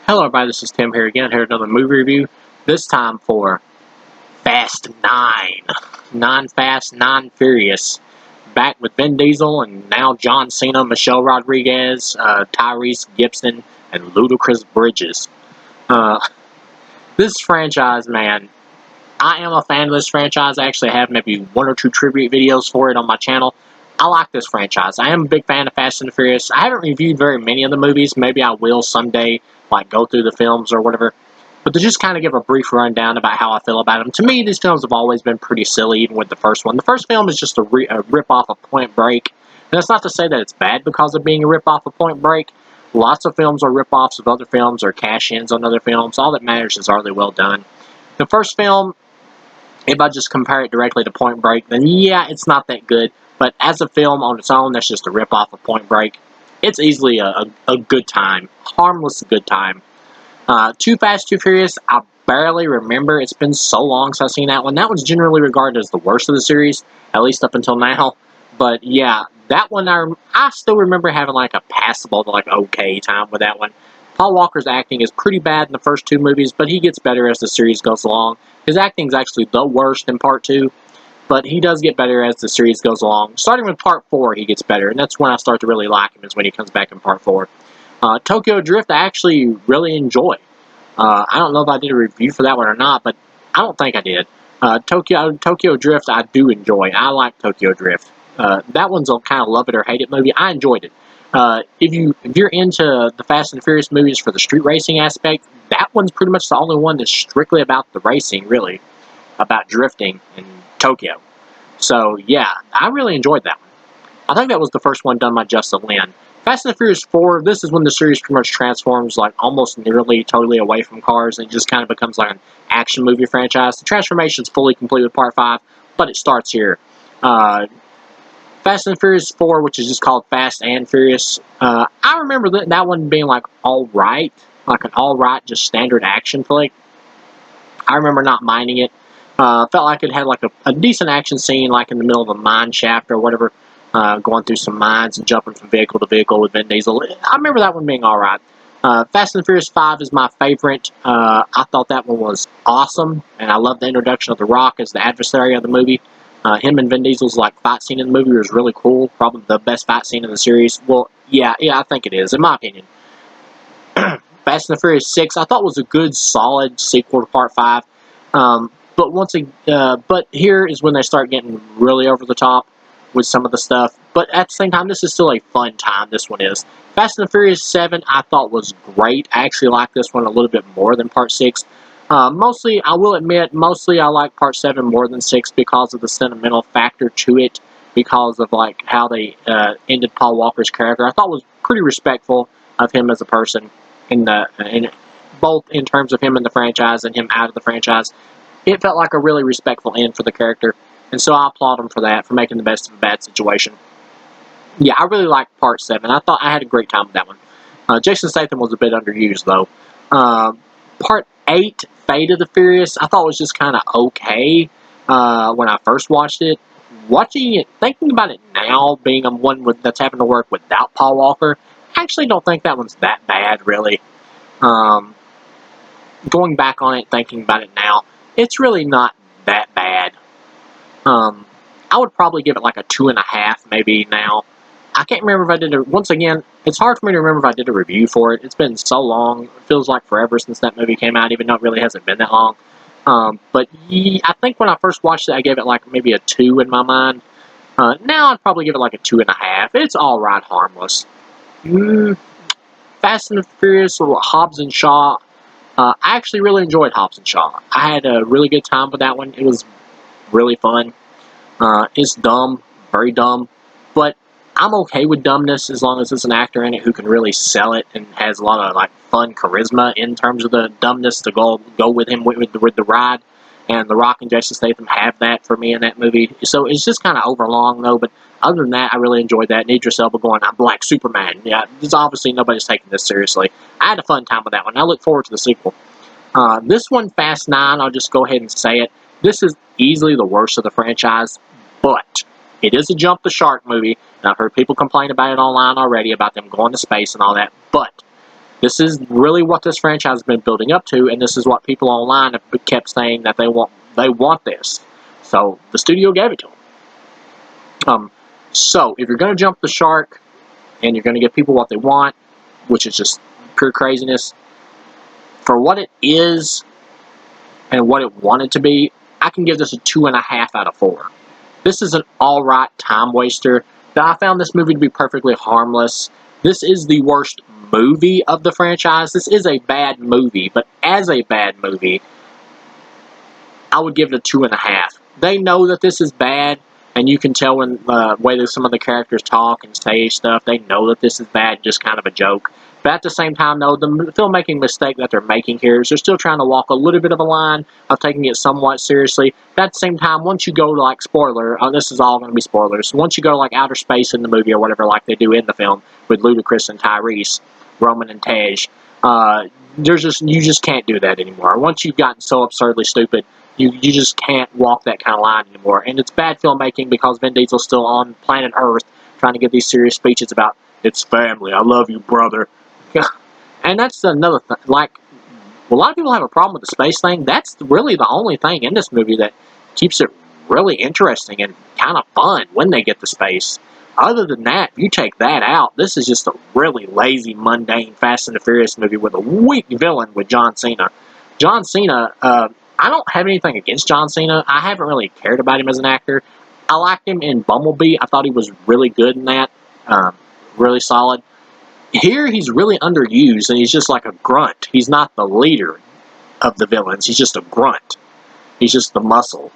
Hello everybody, this is Tim here again, here with another movie review. This time for Fast 9. 9 Fast, 9 Furious. Back with Vin Diesel and now John Cena, Michelle Rodriguez, Tyrese Gibson, and Ludacris Bridges. This franchise, man, I am a fan of this franchise. I actually have maybe 1 or 2 tribute videos for it on my channel. I like this franchise. I am a big fan of Fast and the Furious. I haven't reviewed very many of the movies. Maybe I will someday, like go through the films or whatever. But to just kind of give a brief rundown about how I feel about them. To me, these films have always been pretty silly, even with the first one. The first film is just a rip-off of Point Break. And that's not to say that it's bad because of being a rip-off of Point Break. Lots of films are rip-offs of other films or cash-ins on other films. All that matters is are they well done. The first film, if I just compare it directly to Point Break, then yeah, it's not that good. But as a film on its own, that's just a rip-off of Point Break. It's easily a good time. Harmless good time. Too Fast, Too Furious, I barely remember. It's been so long since I've seen that one. That one's generally regarded as the worst of the series, at least up until now. But yeah, that one, I still remember having like a passable to like okay time with that one. Paul Walker's acting is pretty bad in the first 2 movies, but he gets better as the series goes along. His acting is actually the worst in Part 2, but he does get better as the series goes along. Starting with Part 4, he gets better, and that's when I start to really like him, is when he comes back in Part 4. Tokyo Drift, I actually really enjoy. I don't know if I did a review for that one or not, but I don't think I did. Tokyo Drift, I do enjoy. I like Tokyo Drift. That one's a kind of love it or hate it movie. I enjoyed it. If you're into the Fast and Furious movies for the street racing aspect, that one's pretty much the only one that's strictly about the racing, really, about drifting in Tokyo. So yeah, I really enjoyed that one. I think that was the first one done by Justin Lin. Fast and the Furious 4, this is when the series pretty much transforms like almost nearly totally away from cars and just kind of becomes like an action movie franchise. The transformation is fully complete with Part 5, but it starts here. Fast and Furious 4, which is just called Fast and Furious, I remember that one being like alright, like an alright, just standard action flick. I remember not minding it. Felt like it had like a decent action scene, like in the middle of a mine shaft or whatever, going through some mines and jumping from vehicle to vehicle with Vin Diesel. I remember that one being alright. Fast and Furious 5 is my favorite. I thought that one was awesome, and I love the introduction of The Rock as the adversary of the movie. Him and Vin Diesel's like fight scene in the movie was really cool. Probably the best fight scene in the series. Well, yeah, I think it is, in my opinion. Fast and the Furious 6, I thought was a good, solid sequel to Part 5. But here is when they start getting really over the top with some of the stuff. But at the same time, this is still a fun time, this one is. Fast and the Furious 7, I thought was great. I actually like this one a little bit more than Part 6. Mostly, I will admit, mostly I like Part 7 more than 6 because of the sentimental factor to it, because of like how they ended Paul Walker's character. I thought was pretty respectful of him as a person, both in terms of him in the franchise and him out of the franchise. It felt like a really respectful end for the character, and so I applaud him for that, for making the best of a bad situation. Yeah, I really liked Part 7. I thought I had a great time with that one. Jason Statham was a bit underused, though. Part 8, Fate of the Furious, I thought was just kind of okay when I first watched it. Watching it, thinking about it now, being one that's having to work without Paul Walker, I actually don't think that one's that bad, really. Going back on it, thinking about it now, it's really not that bad. I would probably give it like a 2.5 maybe now. I can't remember if I did once again, it's hard for me to remember if I did a review for it. It's been so long. It feels like forever since that movie came out, even though it really hasn't been that long. But yeah, I think when I first watched it, I gave it like maybe a 2 in my mind. Now I'd probably give it like a 2.5. It's alright, harmless. Fast and the Furious, Hobbs and Shaw. I actually really enjoyed Hobbs and Shaw. I had a really good time with that one. It was really fun. It's dumb, very dumb, but I'm okay with dumbness as long as there's an actor in it who can really sell it and has a lot of like fun charisma in terms of the dumbness to go with him with the ride. And The Rock and Jason Statham have that for me in that movie. So it's just kind of overlong though. But other than that, I really enjoyed that. And Idris Elba going, "I'm Black Superman." Yeah, there's obviously nobody's taking this seriously. I had a fun time with that one. I look forward to the sequel. This one, Fast 9, I'll just go ahead and say it. This is easily the worst of the franchise, but it is a jump the shark movie. And I've heard people complain about it online already, about them going to space and all that. But This is really what this franchise has been building up to, and this is what people online have kept saying that they want this. So the studio gave it to them. So if you're going to jump the shark and you're going to give people what they want, which is just pure craziness, for what it is and what it wanted to be, I can give this a 2.5 out of 4. This is an alright time waster. I found this movie to be perfectly harmless. This is the worst movie of the franchise. This is a bad movie, but as a bad movie, I would give it a 2.5. They know that this is bad, and you can tell when the way that some of the characters talk and say stuff, they know that this is bad, just kind of a joke. But at the same time, though, the filmmaking mistake that they're making here is they're still trying to walk a little bit of a line of taking it somewhat seriously. But at the same time, once you go to, like, spoiler, this is all going to be spoilers. Once you go to, like, outer space in the movie or whatever, like they do in the film with Ludacris and Tyrese, Roman and Tej, you just can't do that anymore. Once you've gotten so absurdly stupid, you just can't walk that kind of line anymore. And it's bad filmmaking because Vin Diesel's still on planet Earth trying to give these serious speeches about, it's family, I love you, brother. And that's another thing. Like, a lot of people have a problem with the space thing. That's really the only thing in this movie that keeps it really interesting and kind of fun when they get to space. Other than that, if you take that out, this is just a really lazy, mundane Fast and the Furious movie with a weak villain with John Cena. John Cena, I don't have anything against John Cena. I haven't really cared about him as an actor. I liked him in Bumblebee. I thought he was really good in that. Really solid. Here, he's really underused, and he's just like a grunt. He's not the leader of the villains. He's just a grunt. He's just the muscle.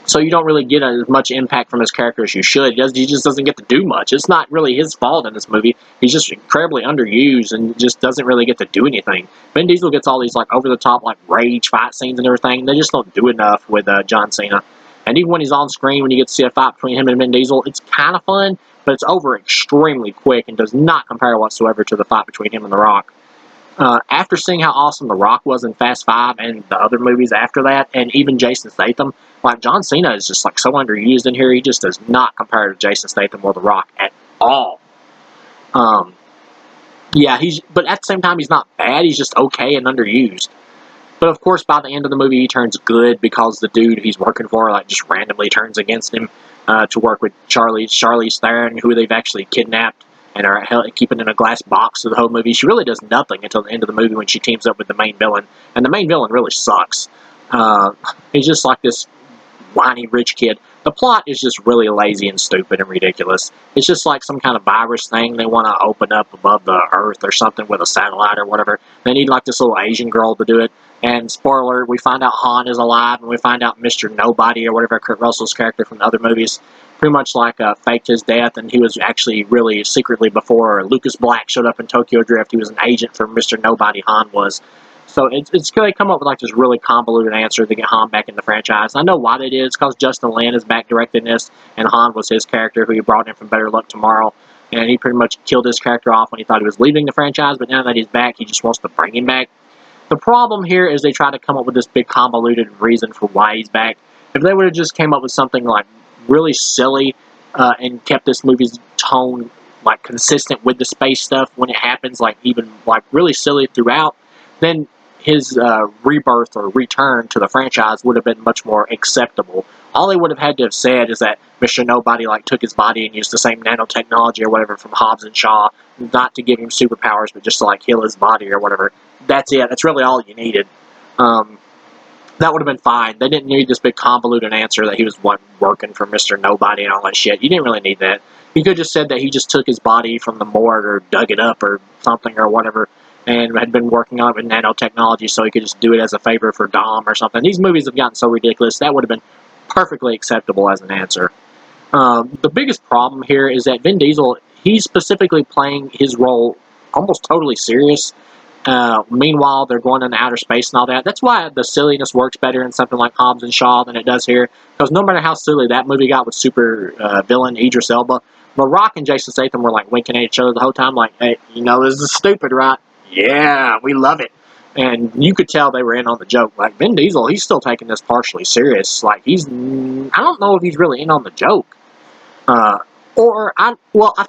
So you don't really get as much impact from his character as you should. He just doesn't get to do much. It's not really his fault in this movie. He's just incredibly underused and just doesn't really get to do anything. Vin Diesel gets all these like over-the-top like rage fight scenes and everything. They just don't do enough with John Cena. And even when he's on screen, when you get to see a fight between him and Vin Diesel, it's kind of fun, but it's over extremely quick and does not compare whatsoever to the fight between him and The Rock. After seeing how awesome The Rock was in Fast 5 and the other movies after that, and even Jason Statham, like John Cena is just like so underused in here. He just does not compare to Jason Statham or The Rock at all. Yeah, but at the same time, he's not bad. He's just okay and underused. But of course, by the end of the movie, he turns good because the dude he's working for like just randomly turns against him to work with Charlize Theron, who they've actually kidnapped and are keeping in a glass box for the whole movie. She really does nothing until the end of the movie when she teams up with the main villain. And the main villain really sucks. He's just like this whiny rich kid. The plot is just really lazy and stupid and ridiculous. It's just like some kind of virus thing they want to open up above the Earth or something with a satellite or whatever. They need like this little Asian girl to do it. And spoiler, we find out Han is alive, and we find out Mr. Nobody or whatever, Kurt Russell's character from the other movies, pretty much like faked his death, and he was actually really secretly before Lucas Black showed up in Tokyo Drift. He was an agent for Mr. Nobody, Han was. So it's they come up with like this really convoluted answer to get Han back in the franchise. I know why they did. It's because Justin Lin is back directing this, and Han was his character who he brought in from Better Luck Tomorrow. And he pretty much killed his character off when he thought he was leaving the franchise, but now that he's back, he just wants to bring him back. The problem here is they try to come up with this big convoluted reason for why he's back. If they would have just came up with something like really silly and kept this movie's tone like consistent with the space stuff when it happens, like even like really silly throughout, then his rebirth or return to the franchise would have been much more acceptable. All they would have had to have said is that Mr. Nobody like took his body and used the same nanotechnology or whatever from Hobbs and Shaw, not to give him superpowers, but just to like heal his body or whatever. That's it. That's really all you needed. That would have been fine. They didn't need this big convoluted answer that he was working for Mr. Nobody and all that shit. You didn't really need that. You could have just said that he just took his body from the morgue or dug it up or something or whatever and had been working on it with nanotechnology so he could just do it as a favor for Dom or something. These movies have gotten so ridiculous, that would have been perfectly acceptable as an answer. The biggest problem here is that Vin Diesel, he's specifically playing his role almost totally serious. Meanwhile, they're going into outer space and all that. That's why the silliness works better in something like Hobbs and Shaw than it does here. Because no matter how silly that movie got with super villain Idris Elba, The Rock and Jason Statham were like winking at each other the whole time, like, "Hey, you know this is stupid, right? Yeah, we love it." And you could tell they were in on the joke. Like Vin Diesel, he's still taking this partially serious. Like I don't know if he's really in on the joke. Or, I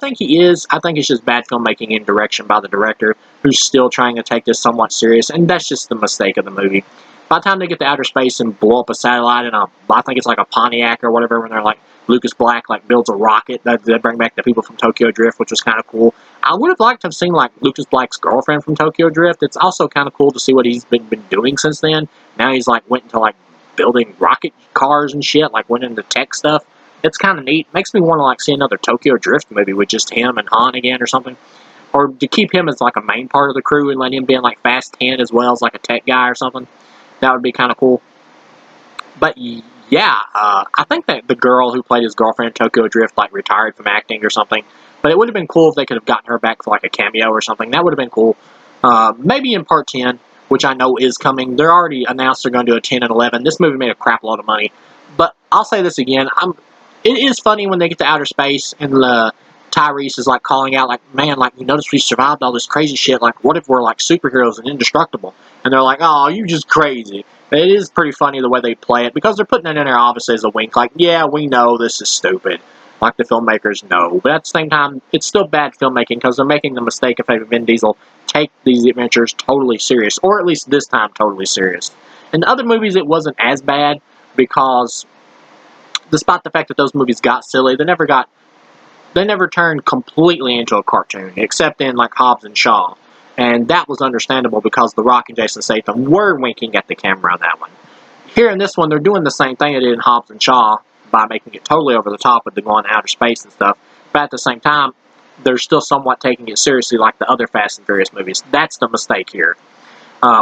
think he is. I think it's just bad filmmaking and direction by the director, who's still trying to take this somewhat serious, and that's just the mistake of the movie. By the time they get to outer space and blow up a satellite in I think it's like a Pontiac or whatever, when they're like, Lucas Black like builds a rocket that bring back the people from Tokyo Drift, which was kind of cool. I would have liked to have seen like Lucas Black's girlfriend from Tokyo Drift. It's also kind of cool to see what he's been doing since then. Now he's like went into like building rocket cars and shit, like went into tech stuff. It's kind of neat. Makes me want to like see another Tokyo Drift movie with just him and Han again or something. Or to keep him as like a main part of the crew and let him be in like Fast 10 as well as like a tech guy or something. That would be kind of cool. But yeah, I think that the girl who played his girlfriend in Tokyo Drift like retired from acting or something. But it would have been cool if they could have gotten her back for like a cameo or something. That would have been cool. Maybe in part 10, which I know is coming. They're already announced they're going to do a 10 and 11. This movie made a crap load of money. But I'll say this again. It is funny when they get to outer space and Tyrese is like calling out like, man, like, you notice we survived all this crazy shit. Like, what if we're like superheroes and indestructible? And they're like, oh, you just crazy. It is pretty funny the way they play it, because they're putting it in there obviously as a wink. Like, yeah, we know this is stupid. Like the filmmakers know. But at the same time, it's still bad filmmaking, because they're making the mistake of having Vin Diesel take these adventures totally serious. Or at least this time totally serious. In the other movies, it wasn't as bad, because despite the fact that those movies got silly, they never turned completely into a cartoon, except in like Hobbs and Shaw. And that was understandable because The Rock and Jason Statham were winking at the camera on that one. Here in this one, they're doing the same thing they did in Hobbs and Shaw by making it totally over the top with the going to outer space and stuff. But at the same time, they're still somewhat taking it seriously like the other Fast and Furious movies. That's the mistake here.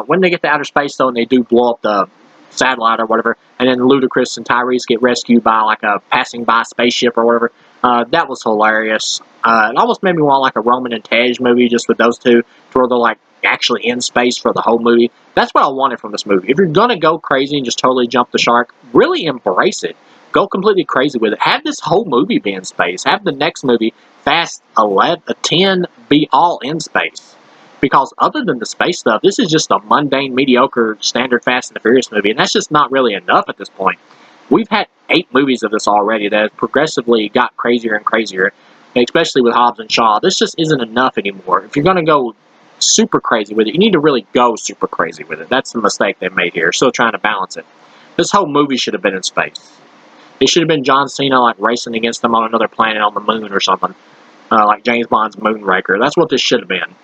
When they get to outer space, though, and they do blow up the satellite or whatever, and then Ludacris and Tyrese get rescued by like a passing by spaceship or whatever, that was hilarious. It almost made me want like a Roman and Tej movie just with those two, to where they're like actually in space for the whole movie. That's what I wanted from this movie. If you're gonna go crazy and just totally jump the shark, really embrace it. Go completely crazy with it. Have this whole movie be in space. Have the next movie, Fast 10, be all in space. Because other than the space stuff, this is just a mundane, mediocre, standard Fast and the Furious movie, and that's just not really enough at this point. We've had 8 movies of this already that have progressively got crazier and crazier, especially with Hobbs and Shaw. This just isn't enough anymore. If you're going to go super crazy with it, you need to really go super crazy with it. That's the mistake they made here. Still trying to balance it. This whole movie should have been in space. It should have been John Cena like racing against them on another planet on the moon or something. Like James Bond's Moonraker. That's what this should have been.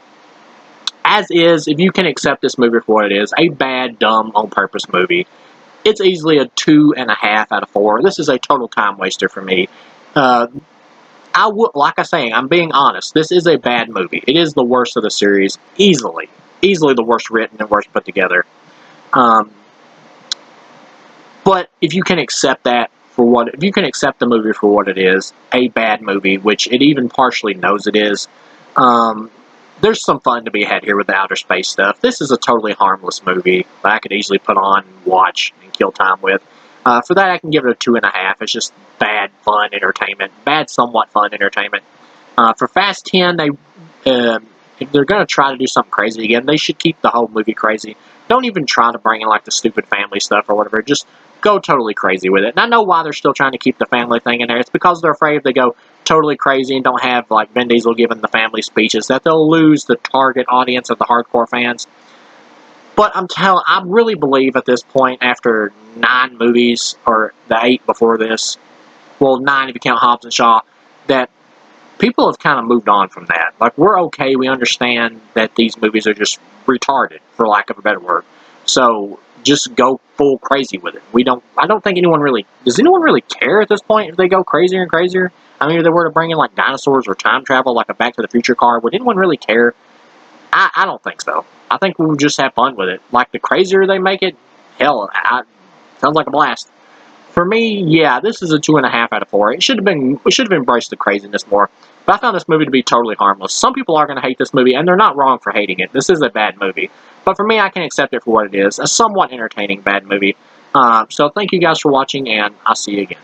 As is, if you can accept this movie for what it is, a bad, dumb, on-purpose movie, it's easily a 2.5 out of 4. This is a total time waster for me. Like I say, I'm being honest. This is a bad movie. It is the worst of the series, easily the worst written and worst put together. But if you can accept that if you can accept the movie for what it is, a bad movie, which it even partially knows it is, there's some fun to be had here with the outer space stuff. This is a totally harmless movie that I could easily put on, watch, and kill time with. For that, I can give it a 2.5. It's just bad, fun entertainment. Bad, somewhat fun entertainment. For Fast 10, if they're going to try to do something crazy again, they should keep the whole movie crazy. Don't even try to bring in like the stupid family stuff or whatever. Just go totally crazy with it. And I know why they're still trying to keep the family thing in there. It's because they're afraid if they go totally crazy and don't have like Vin Diesel giving the family speeches, that they'll lose the target audience of the hardcore fans. But I really believe at this point, after 9 movies, or the 8 before this, well, 9 if you count Hobbs and Shaw, that people have kind of moved on from that. Like, we're okay, we understand that these movies are just retarded, for lack of a better word. So, just go full crazy with it. I don't think does anyone really care at this point if they go crazier and crazier? I mean, if they were to bring in, like, dinosaurs or time travel, like a Back to the Future car, would anyone really care? I don't think so. I think we would just have fun with it. Like, the crazier they make it, hell, sounds like a blast. For me, yeah, this is a 2.5 out of 4. We should have embraced the craziness more. But I found this movie to be totally harmless. Some people are going to hate this movie, and they're not wrong for hating it. This is a bad movie. But for me, I can accept it for what it is. A somewhat entertaining bad movie. So thank you guys for watching, and I'll see you again.